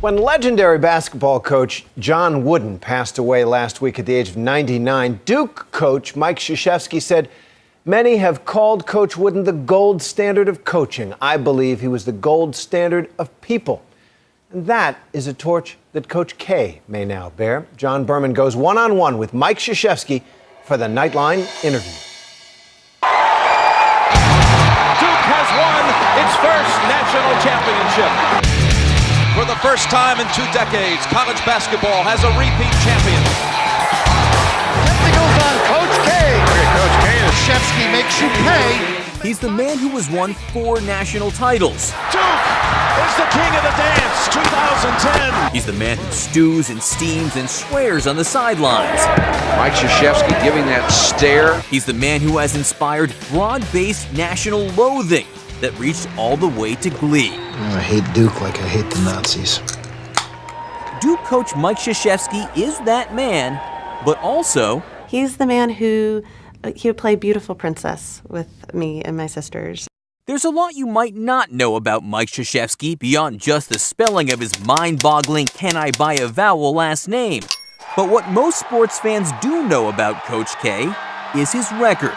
When legendary basketball coach John Wooden passed away last week at the age of 99, Duke coach Mike Krzyzewski said, "Many have called Coach Wooden the gold standard of coaching. I believe he was the gold standard of people." And that is a torch that Coach K may now bear. John Berman goes one-on-one with Mike Krzyzewski for the Nightline interview. Duke has won its first national championship. For the first time in 2 decades, college basketball has a repeat champion. Technicals on Coach K. Coach K. Krzyzewski makes you pay. He's the man who has won 4 national titles. Duke is the king of the dance, 2010. He's the man who stews and steams and swears on the sidelines. Mike Krzyzewski giving that stare. He's the man who has inspired broad-based national loathing that reached all the way to Glee. I hate Duke like I hate the Nazis. Duke coach Mike Krzyzewski is that man, but also... He's the man who he would play Beautiful Princess with me and my sisters. There's a lot you might not know about Mike Krzyzewski beyond just the spelling of his mind-boggling "Can I buy a vowel" last name. But what most sports fans do know about Coach K is his record.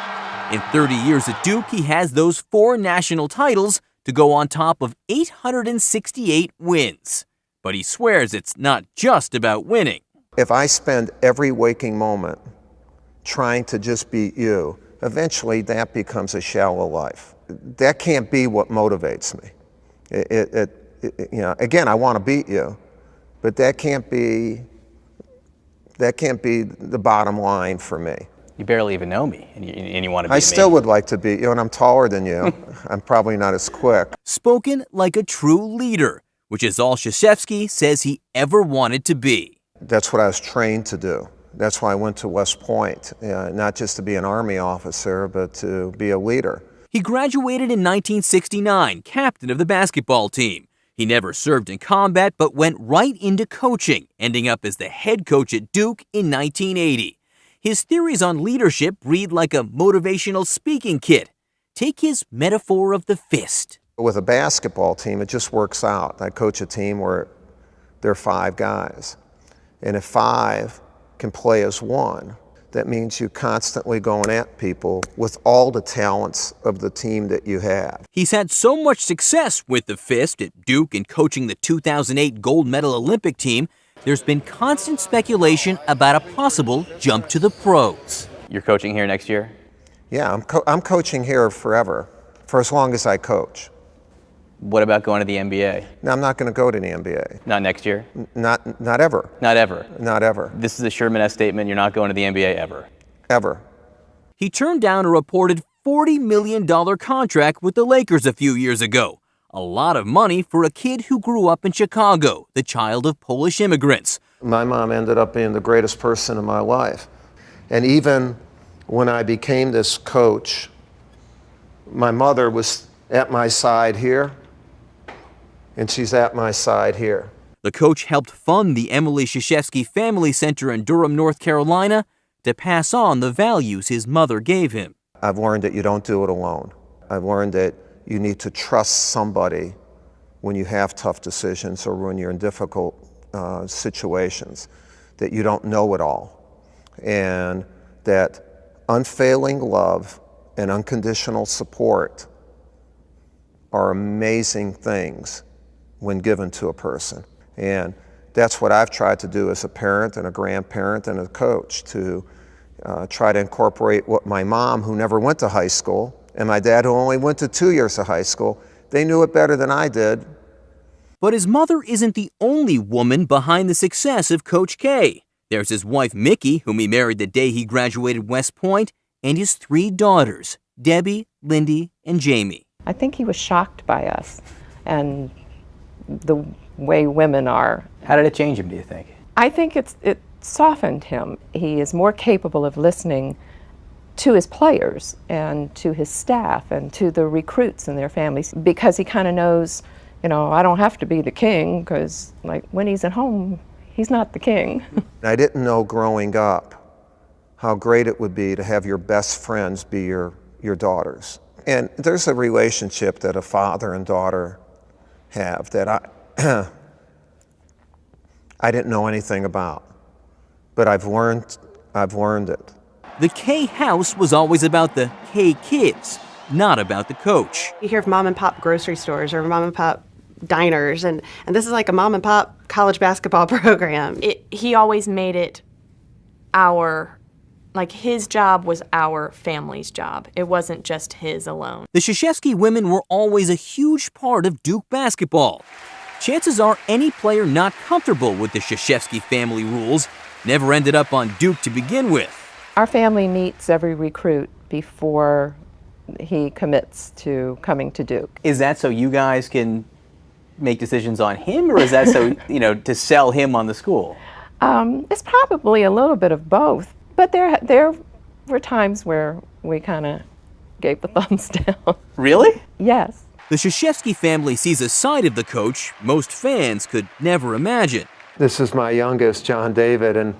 In 30 years at Duke, he has those 4 national titles to go on top of 868 wins. But he swears it's not just about winning. If I spend every waking moment trying to just beat you, eventually that becomes a shallow life. That can't be what motivates me. Again, I want to beat you, but that can't be the bottom line for me. You barely even know me, and you want to beat me. I still would like to beat you, and I'm taller than you. I'm probably not as quick. Spoken like a true leader, which is all Krzyzewski says he ever wanted to be. That's what I was trained to do. That's why I went to West Point, not just to be an Army officer, but to be a leader. He graduated in 1969, captain of the basketball team. He never served in combat, but went right into coaching, ending up as the head coach at Duke in 1980. His theories on leadership read like a motivational speaking kit. Take his metaphor of the fist. With a basketball team, it just works out. I coach a team where there are 5 guys. And if 5 can play as one, that means you're constantly going at people with all the talents of the team that you have. He's had so much success with the fist at Duke and coaching the 2008 gold medal Olympic team, there's been constant speculation about a possible jump to the pros. You're coaching here next year? Yeah, I'm coaching here forever, for as long as I coach. What about going to the NBA? No, I'm not going to go to the NBA. Not next year? Not ever. Not ever? Not ever. This is a Sherman-esque statement. You're not going to the NBA ever? Ever. He turned down a reported $40 million contract with the Lakers a few years ago. A lot of money for a kid who grew up in Chicago, the child of Polish immigrants. My mom ended up being the greatest person in my life. And even when I became this coach, my mother was at my side here, and she's at my side here. The coach helped fund the Emily Krzyzewski Family Center in Durham, North Carolina, to pass on the values his mother gave him. I've learned that you don't do it alone. I've learned that you need to trust somebody when you have tough decisions or when you're in difficult situations, that you don't know it all, and that unfailing love and unconditional support are amazing things when given to a person. And that's what I've tried to do as a parent and a grandparent and a coach, to try to incorporate what my mom, who never went to high school, and my dad, who only went to 2 years of high school, they knew it better than I did. But his mother isn't the only woman behind the success of Coach K. There's his wife, Mickey, whom he married the day he graduated West Point, and his 3 daughters, Debbie, Lindy, and Jamie. I think he was shocked by us and the way women are. How did it change him, do you think? I think it softened him. He is more capable of listening to his players and to his staff and to the recruits and their families, because he kind of knows, I don't have to be the king, because when he's at home, he's not the king. I didn't know growing up how great it would be to have your best friends be your daughters. And there's a relationship that a father and daughter have that I didn't know anything about. But I've learned it. The K house was always about the K kids, not about the coach. You hear of mom and pop grocery stores or mom and pop diners, and this is like a mom and pop college basketball program. He always made it his job was our family's job. It wasn't just his alone. The Krzyzewski women were always a huge part of Duke basketball. Chances are any player not comfortable with the Krzyzewski family rules never ended up on Duke to begin with. Our family meets every recruit before he commits to coming to Duke. Is that so you guys can make decisions on him, or is that so, to sell him on the school? It's probably a little bit of both, but there were times where we kind of gave the thumbs down. Really? Yes. The Krzyzewski family sees a side of the coach most fans could never imagine. This is my youngest, John David, and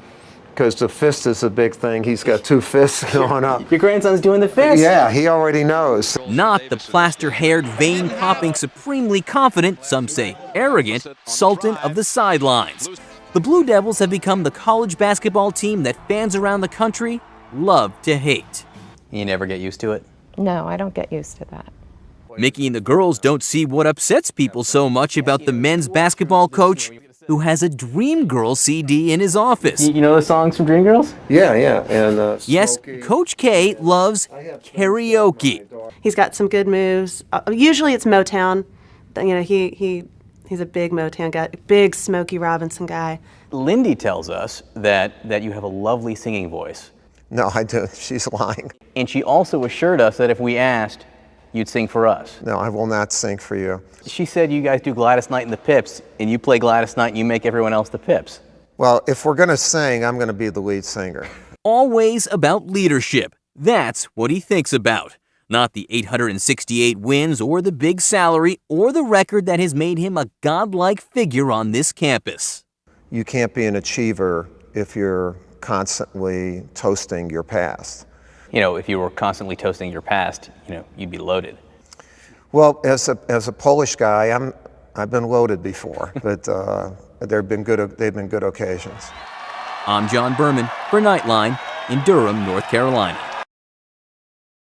because the fist is a big thing, he's got 2 fists going up. Your grandson's doing the fist? Yeah, he already knows. Not the plaster-haired, vein-popping, supremely confident, some say arrogant, sultan of the sidelines. The Blue Devils have become the college basketball team that fans around the country love to hate. You never get used to it? No, I don't get used to that. Mickey and the girls don't see what upsets people so much about the men's basketball coach who has a Dreamgirls CD in his office. You know the songs from Dreamgirls? Yeah. And yes, Coach K loves karaoke. He's got some good moves. Usually it's Motown. He's a big Motown guy, big Smokey Robinson guy. Lindy tells us that you have a lovely singing voice. No, I do. She's lying. And she also assured us that if we asked, you'd sing for us. No, I will not sing for you. She said you guys do Gladys Knight and the Pips, and you play Gladys Knight and you make everyone else the Pips. Well, if we're going to sing, I'm going to be the lead singer. Always about leadership. That's what he thinks about. Not the 868 wins or the big salary or the record that has made him a godlike figure on this campus. You can't be an achiever if you're constantly toasting your past. If you were constantly toasting your past, you'd be loaded. Well, as a Polish guy, I've been loaded before, but they've been good occasions. I'm John Berman for Nightline in Durham, North Carolina.